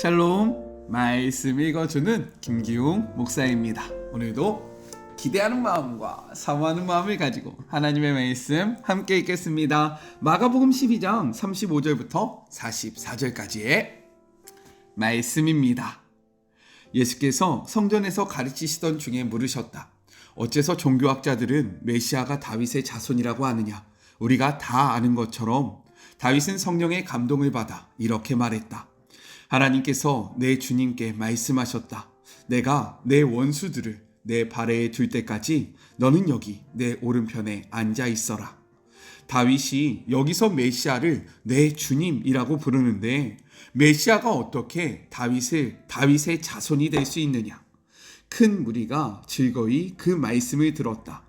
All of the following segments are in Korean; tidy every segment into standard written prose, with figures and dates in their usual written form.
샬롬, 말씀 읽어주는 김기웅 목사입니다. 오늘도 기대하는 마음과 사모하는 마음을 가지고 하나님의 말씀 함께 읽겠습니다. 마가복음 12장 35절부터 44절까지의 말씀입니다. 예수께서 성전에서 가르치시던 중에 물으셨다. 어째서 종교학자들은 메시아가 다윗의 자손이라고 하느냐? 우리가 다 아는 것처럼 다윗은 성령의 감동을 받아 이렇게 말했다. 하나님께서 내 주님께 말씀하셨다. 내가 내 원수들을 내 발 아래에 둘 때까지 너는 여기 내 오른편에 앉아 있어라. 다윗이 여기서 메시아를 내 주님이라고 부르는데 메시아가 어떻게 다윗의 자손이 될 수 있느냐? 큰 무리가 즐거이 그 말씀을 들었다.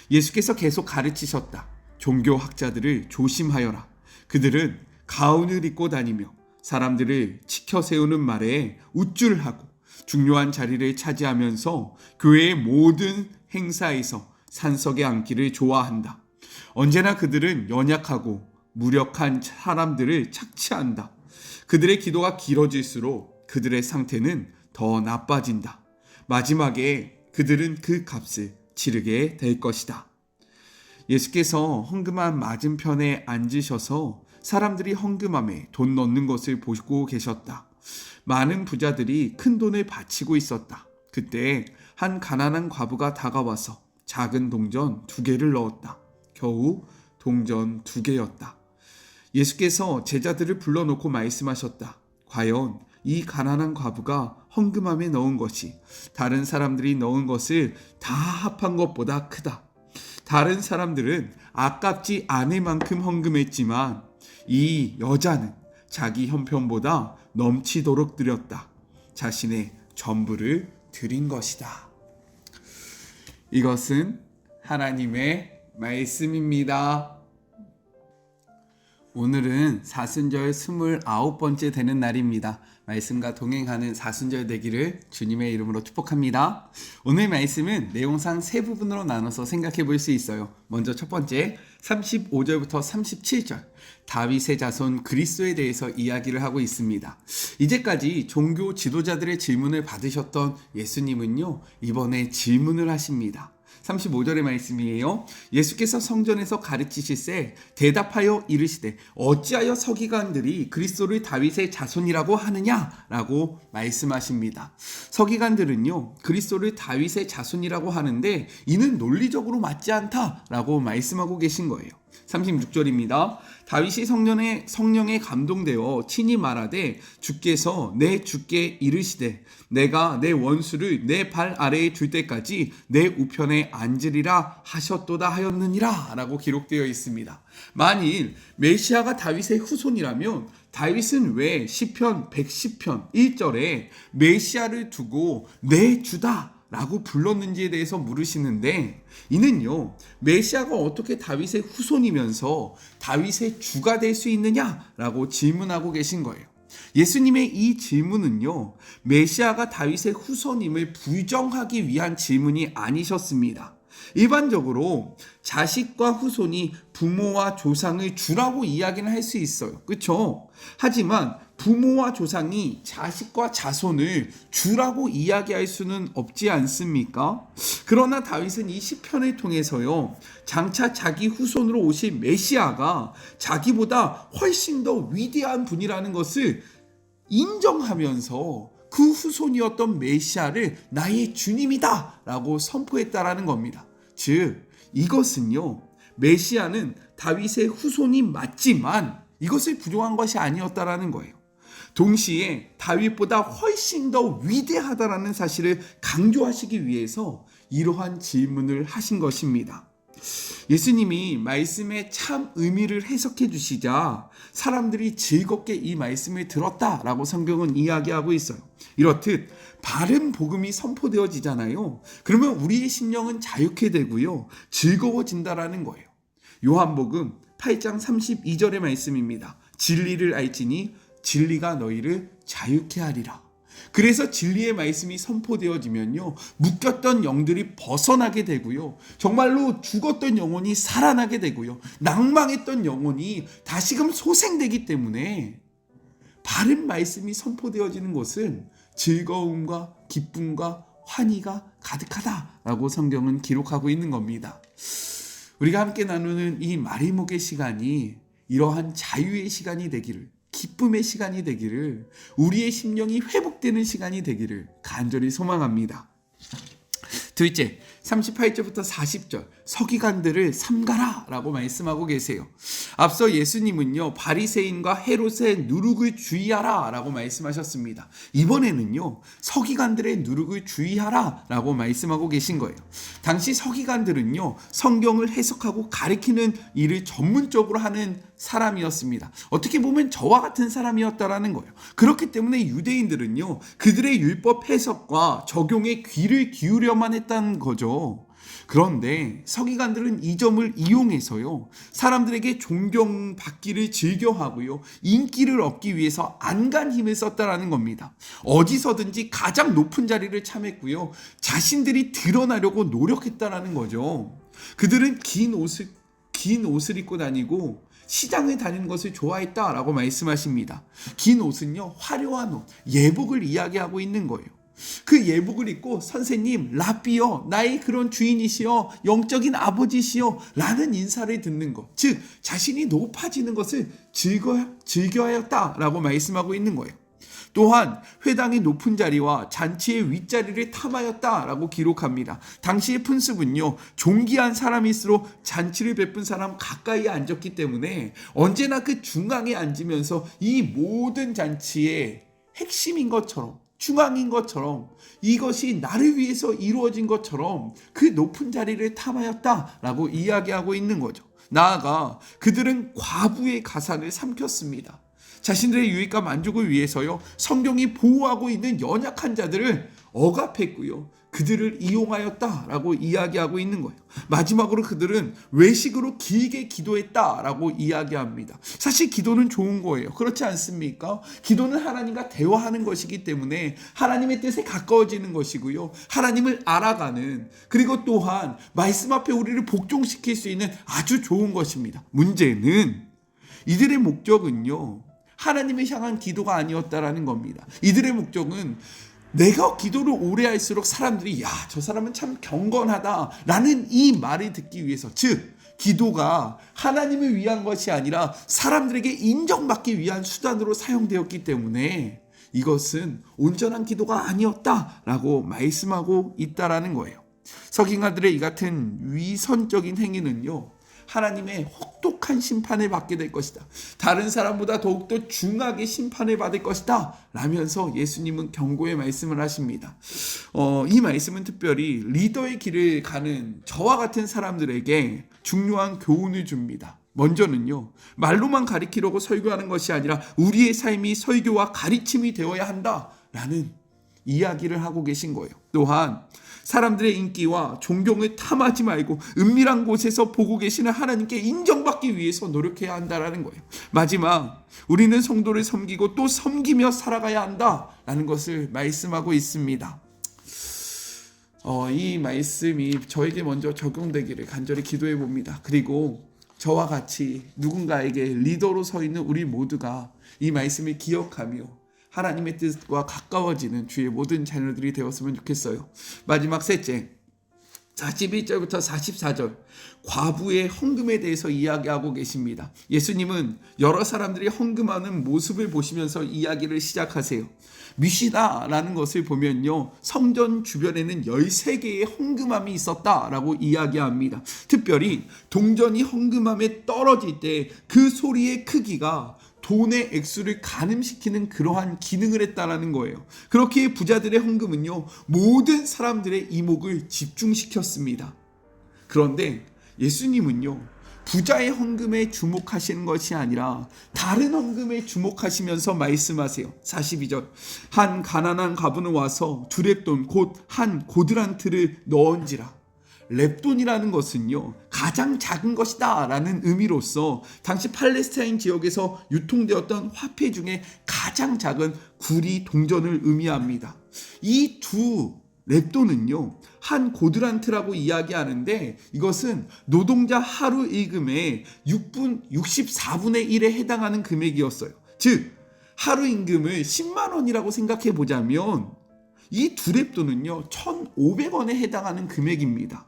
예수께서 계속 가르치셨다. 종교학자들을 조심하여라. 그들은 가운을 입고 다니며 사람들을 치켜 세우는 말에 우쭐하고 중요한 자리를 차지하면서 교회의 모든 행사에서 산석에 앉기를 좋아한다. 언제나 그들은 연약하고 무력한 사람들을 착취한다. 그들의 기도가 길어질수록 그들의 상태는 더 나빠진다. 마지막에 그들은 그 값을 치르게 될 것이다. 예수께서 헌금함 맞은편에 앉으셔서 사람들이 헌금함에 돈 넣는 것을 보고 계셨다. 많은 부자들이 큰 돈을 바치고 있었다. 그때 한 가난한 과부가 다가와서 작은 동전 2개를 넣었다. 겨우 동전 2개였다. 예수께서 제자들을 불러놓고 말씀하셨다. 과연 이 가난한 과부가 헌금함에 넣은 것이 다른 사람들이 넣은 것을 다 합한 것보다 크다. 다른 사람들은 아깝지 않을 만큼 헌금했지만 이 여자는 자기 형편보다 넘치도록 드렸다. 자신의 전부를 드린 것이다. 이것은 하나님의 말씀입니다. 오늘은 사순절 29번째 되는 날입니다. 말씀과 동행하는 사순절 되기를 주님의 이름으로 축복합니다. 오늘 말씀은 내용상 3부분으로 나눠서 생각해 볼 수 있어요. 먼저 첫 번째 35절부터 37절 다윗의 자손 그리스도에 대해서 이야기를 하고 있습니다. 이제까지 종교 지도자들의 질문을 받으셨던 예수님은요, 이번에 질문을 하십니다. 35절의 말씀이에요. 예수께서 성전에서 가르치실세 대답하여 이르시되 어찌하여 서기관들이 그리스도를 다윗의 자손이라고 하느냐라고 말씀하십니다. 서기관들은요, 그리스도를 다윗의 자손이라고 하는데 이는 논리적으로 맞지 않다라고 말씀하고 계신 거예요. 36절입니다. 다윗이 성령에 감동되어 친히 말하되 주께서 내 주께 이르시되 내가 내 원수를 내 발 아래에 둘 때까지 내 우편에 앉으리라 하셨도다 하였느니라 라고 기록되어 있습니다. 만일 메시아가 다윗의 후손이라면 다윗은 왜 시편 110편 1절에 메시아를 두고 내 주다 라고 불렀는지에 대해서 물으시는데, 이는요, 메시아가 어떻게 다윗의 후손이면서 다윗의 주가 될 수 있느냐라고 질문하고 계신 거예요. 예수님의 이 질문은요, 메시아가 다윗의 후손임을 부정하기 위한 질문이 아니셨습니다. 일반적으로 자식과 후손이 부모와 조상을 주라고 이야기는 할 수 있어요. 그렇죠? 하지만 부모와 조상이 자식과 자손을 주라고 이야기할 수는 없지 않습니까? 그러나 다윗은 이 시편을 통해서요, 장차 자기 후손으로 오실 메시아가 자기보다 훨씬 더 위대한 분이라는 것을 인정하면서 그 후손이었던 메시아를 나의 주님이다 라고 선포했다라는 겁니다. 즉, 이것은요, 메시아는 다윗의 후손이 맞지만 이것을 부정한 것이 아니었다라는 거예요. 동시에 다윗보다 훨씬 더 위대하다라는 사실을 강조하시기 위해서 이러한 질문을 하신 것입니다. 예수님이 말씀의 참 의미를 해석해 주시자 사람들이 즐겁게 이 말씀을 들었다라고 성경은 이야기하고 있어요. 이렇듯 바른 복음이 선포되어지잖아요. 그러면 우리의 심령은 자유케 되고요, 즐거워진다라는 거예요. 요한복음 8장 32절의 말씀입니다. 진리를 알지니 진리가 너희를 자유케 하리라. 그래서 진리의 말씀이 선포되어지면요, 묶였던 영들이 벗어나게 되고요, 정말로 죽었던 영혼이 살아나게 되고요, 낭망했던 영혼이 다시금 소생되기 때문에 다른 말씀이 선포되어지는 곳은 즐거움과 기쁨과 환희가 가득하다라고 성경은 기록하고 있는 겁니다. 우리가 함께 나누는 이 마리목의 시간이 이러한 자유의 시간이 되기를, 기쁨의 시간이 되기를, 우리의 심령이 회복되는 시간이 되기를 간절히 소망합니다. 둘째, 38절부터 40절 서기관들을 삼가라 라고 말씀하고 계세요. 앞서 예수님은요, 바리새인과 헤롯의 누룩을 주의하라 라고 말씀하셨습니다. 이번에는요, 서기관들의 누룩을 주의하라 라고 말씀하고 계신 거예요. 당시 서기관들은요, 성경을 해석하고 가리키는 일을 전문적으로 하는 사람이었습니다. 어떻게 보면 저와 같은 사람이었다라는 거예요. 그렇기 때문에 유대인들은요, 그들의 율법 해석과 적용에 귀를 기울여만 했다는 거죠. 그런데 서기관들은 이 점을 이용해서요, 사람들에게 존경받기를 즐겨하고요, 인기를 얻기 위해서 안간 힘을 썼다라는 겁니다. 어디서든지 가장 높은 자리를 참했고요, 자신들이 드러나려고 노력했다라는 거죠. 그들은 긴 옷을 입고 다니고 시장에 다니는 것을 좋아했다라고 말씀하십니다. 긴 옷은요, 화려한 옷, 예복을 이야기하고 있는 거예요. 그 예복을 입고 선생님, 라비여, 나의 그런 주인이시여, 영적인 아버지시여 라는 인사를 듣는 것, 즉 자신이 높아지는 것을 즐겨하였다라고 말씀하고 있는 거예요. 또한 회당의 높은 자리와 잔치의 윗자리를 탐하였다라고 기록합니다. 당시의 풍습은요, 존귀한 사람일수록 잔치를 베푼 사람 가까이에 앉았기 때문에 언제나 그 중앙에 앉으면서 이 모든 잔치의 핵심인 것처럼, 중앙인 것처럼, 이것이 나를 위해서 이루어진 것처럼 그 높은 자리를 탐하였다라고 이야기하고 있는 거죠. 나아가 그들은 과부의 가산을 삼켰습니다. 자신들의 유익과 만족을 위해서요, 성경이 보호하고 있는 연약한 자들을 억압했고요, 그들을 이용하였다라고 이야기하고 있는 거예요. 마지막으로 그들은 외식으로 길게 기도했다라고 이야기합니다. 사실 기도는 좋은 거예요. 그렇지 않습니까? 기도는 하나님과 대화하는 것이기 때문에 하나님의 뜻에 가까워지는 것이고요, 하나님을 알아가는, 그리고 또한 말씀 앞에 우리를 복종시킬 수 있는 아주 좋은 것입니다. 문제는 이들의 목적은요, 하나님을 향한 기도가 아니었다라는 겁니다. 이들의 목적은 내가 기도를 오래 할수록 사람들이 야, 저 사람은 참 경건하다라는 이 말을 듣기 위해서, 즉 기도가 하나님을 위한 것이 아니라 사람들에게 인정받기 위한 수단으로 사용되었기 때문에 이것은 온전한 기도가 아니었다라고 말씀하고 있다라는 거예요. 서기관들의 이 같은 위선적인 행위는요, 하나님의 혹독한 심판을 받게 될 것이다. 다른 사람보다 더욱더 중하게 심판을 받을 것이다 라면서 예수님은 경고의 말씀을 하십니다. 이 말씀은 특별히 리더의 길을 가는 저와 같은 사람들에게 중요한 교훈을 줍니다. 먼저는요, 말로만 가리키려고 설교하는 것이 아니라 우리의 삶이 설교와 가르침이 되어야 한다라는 이야기를 하고 계신 거예요. 또한 사람들의 인기와 존경을 탐하지 말고 은밀한 곳에서 보고 계시는 하나님께 인정받기 위해서 노력해야 한다라는 거예요. 마지막, 우리는 성도를 섬기고 또 섬기며 살아가야 한다라는 것을 말씀하고 있습니다. 이 말씀이 저에게 먼저 적용되기를 간절히 기도해 봅니다. 그리고 저와 같이 누군가에게 리더로 서 있는 우리 모두가 이 말씀을 기억하며 하나님의 뜻과 가까워지는 주의 모든 자녀들이 되었으면 좋겠어요. 마지막 셋째, 41절부터 44절 과부의 헌금에 대해서 이야기하고 계십니다. 예수님은 여러 사람들이 헌금하는 모습을 보시면서 이야기를 시작하세요. 미시다라는 것을 보면요, 성전 주변에는 13개의 헌금함이 있었다라고 이야기합니다. 특별히 동전이 헌금함에 떨어질 때 그 소리의 크기가 돈의 액수를 가늠시키는 그러한 기능을 했다라는 거예요. 그렇게 부자들의 헌금은요, 모든 사람들의 이목을 집중시켰습니다. 그런데 예수님은요, 부자의 헌금에 주목하시는 것이 아니라 다른 헌금에 주목하시면서 말씀하세요. 42절, 한 가난한 가부는 와서 두 렙돈 곧 한 고드란트를 넣은지라. 렙돈이라는 것은요, 가장 작은 것이다 라는 의미로서 당시 팔레스타인 지역에서 유통되었던 화폐 중에 가장 작은 구리 동전을 의미합니다. 이 두 렙돈은요, 한 고드란트라고 이야기하는데 이것은 노동자 하루 일금의 64분의 1에 해당하는 금액이었어요. 즉 하루 임금을 10만 원이라고 생각해 보자면 이 두 렙돈은요 1,500원에 해당하는 금액입니다.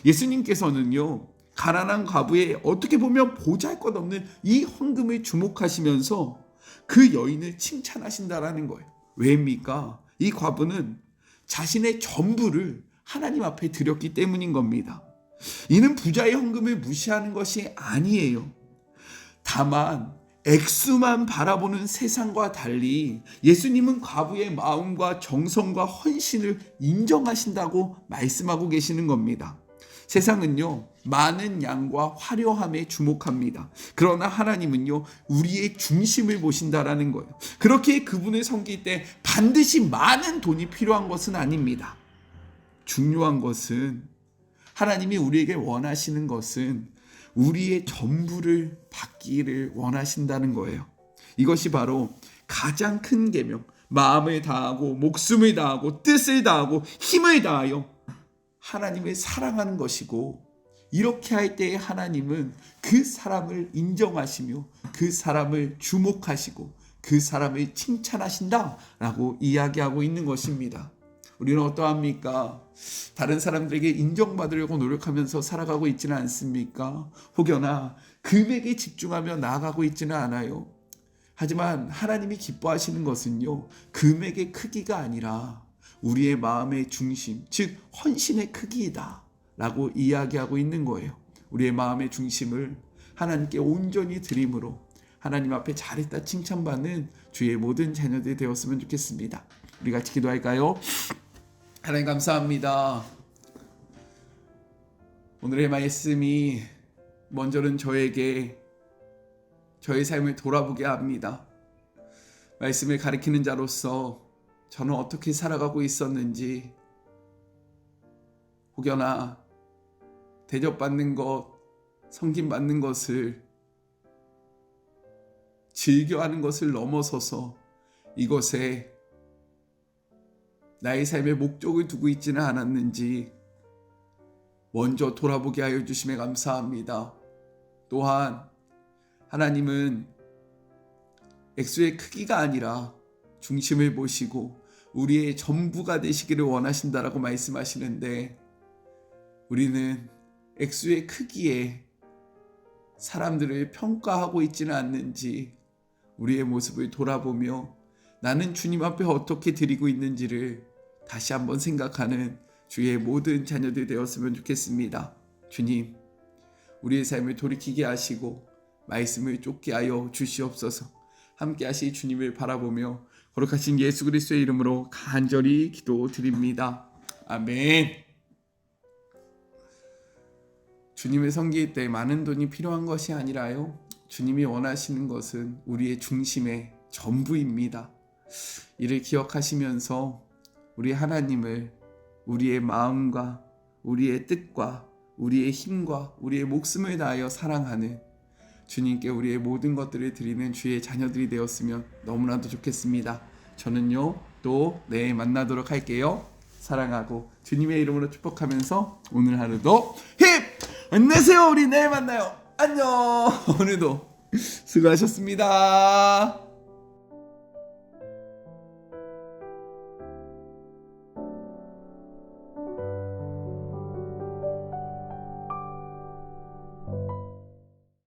예수님께서는요 가난한 과부의 어떻게 보면 보잘것없는 이 헌금을 주목하시면서 그 여인을 칭찬하신다라는 거예요. 왜입니까? 이 과부는 자신의 전부를 하나님 앞에 드렸기 때문인 겁니다. 이는 부자의 헌금을 무시하는 것이 아니에요. 다만 액수만 바라보는 세상과 달리 예수님은 과부의 마음과 정성과 헌신을 인정하신다고 말씀하고 계시는 겁니다. 세상은요 많은 양과 화려함에 주목합니다. 그러나 하나님은요 우리의 중심을 보신다라는 거예요. 그렇게 그분을 섬길 때 반드시 많은 돈이 필요한 것은 아닙니다. 중요한 것은 하나님이 우리에게 원하시는 것은 우리의 전부를 받기를 원하신다는 거예요. 이것이 바로 가장 큰 계명, 마음을 다하고 목숨을 다하고 뜻을 다하고 힘을 다하여 하나님을 사랑하는 것이고, 이렇게 할 때에 하나님은 그 사람을 인정하시며 그 사람을 주목하시고 그 사람을 칭찬하신다라고 이야기하고 있는 것입니다. 우리는 어떠합니까? 다른 사람들에게 인정받으려고 노력하면서 살아가고 있지는 않습니까? 혹여나 금액에 집중하며 나아가고 있지는 않아요. 하지만 하나님이 기뻐하시는 것은요 금액의 크기가 아니라 우리의 마음의 중심, 즉 헌신의 크기이다 라고 이야기하고 있는 거예요. 우리의 마음의 중심을 하나님께 온전히 드림으로 하나님 앞에 잘했다 칭찬받는 주의 모든 자녀들이 되었으면 좋겠습니다. 우리 같이 기도할까요? 하나님 감사합니다. 오늘의 말씀이 먼저는 저에게 저의 삶을 돌아보게 합니다. 말씀을 가리키는 자로서 저는 어떻게 살아가고 있었는지, 혹여나 대접받는 것, 섬김받는 것을 즐겨하는 것을 넘어서서 이것에 나의 삶의 목적을 두고 있지는 않았는지 먼저 돌아보게 하여 주심에 감사합니다. 또한 하나님은 액수의 크기가 아니라 중심을 보시고 우리의 전부가 되시기를 원하신다라고 말씀하시는데, 우리는 액수의 크기에 사람들을 평가하고 있지는 않는지 우리의 모습을 돌아보며 나는 주님 앞에 어떻게 드리고 있는지를 다시 한번 생각하는 주의 모든 자녀들 되었으면 좋겠습니다. 주님, 우리의 삶을 돌이키게 하시고 말씀을 쫓게 하여 주시옵소서. 함께 하실 주님을 바라보며 거룩하신 예수 그리스도의 이름으로 간절히 기도드립니다. 아멘. 주님을 섬길 때 많은 돈이 필요한 것이 아니라요, 주님이 원하시는 것은 우리의 중심의 전부입니다. 이를 기억하시면서 우리 하나님을 우리의 마음과 우리의 뜻과 우리의 힘과 우리의 목숨을 다하여 사랑하는 주님께 우리의 모든 것들을 드리는 주의 자녀들이 되었으면 너무나도 좋겠습니다. 저는요 또 내일 만나도록 할게요. 사랑하고 주님의 이름으로 축복하면서 오늘 하루도 힘내세요. 우리 내일 만나요. 안녕. 오늘도 수고하셨습니다.